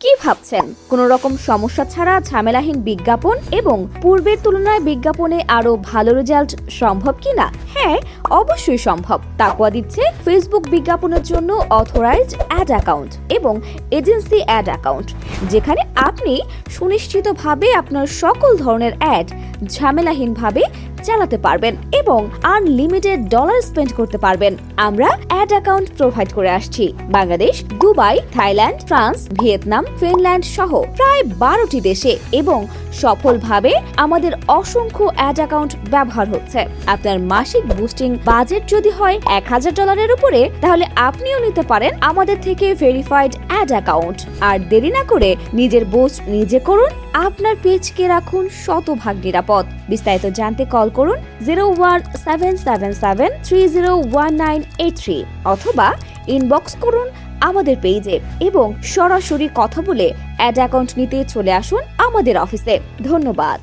কি ভাবছেন কোনো রকম সমস্যা ছাড়া ঝামেলাহীন বিজ্ঞাপন এবং পূর্বের তুলনায় বিজ্ঞাপনে আরো ভালো রেজাল্ট সম্ভব কিনা? হ্যাঁ, অবশ্যই সম্ভব। তাকওয়া দিচ্ছে ফেসবুক বিজ্ঞাপনের জন্য অথরাইজড অ্যাড অ্যাকাউন্ট এবং এজেন্সি অ্যাড অ্যাকাউন্ট, যেখানে আপনি সুনিশ্চিতভাবে আপনার সকল ধরনের অ্যাড ঝামেলাহীনভাবে চালাতে পারবেন এবং আনলিমিটেড ডলার স্পেন্ড করতে পারবেন। আমরা অ্যাড অ্যাকাউন্ট প্রোভাইড করে আসছি Bangladesh, Dubai, Thailand, France, Vietnam, Finland সহ প্রায় 12টি দেশে এবং সফলভাবে আমাদের অসংখ্য অ্যাড অ্যাকাউন্ট ব্যবহার হচ্ছে। আপনার মাসিক বুস্টিং বাজেট যদি হয় $1000 উপরে, তাহলে আপনিও নিতে পারেন আমাদের থেকে ভেরিফাইড অ্যাড অ্যাকাউন্ট। আর দেরি না করে নিজের বুস্ট নিজে করুন, আপনার পেজকে রাখুন শতভাগ নিরাপদ। বিস্তারিত জানতে কল করুন 01777301983 অথবা ইনবক্স করুন আমাদের পেজে এবং সরাসরি কথা বলে অ্যাড অ্যাকাউন্ট নিতে চলে আসুন আমাদের অফিসে। ধন্যবাদ।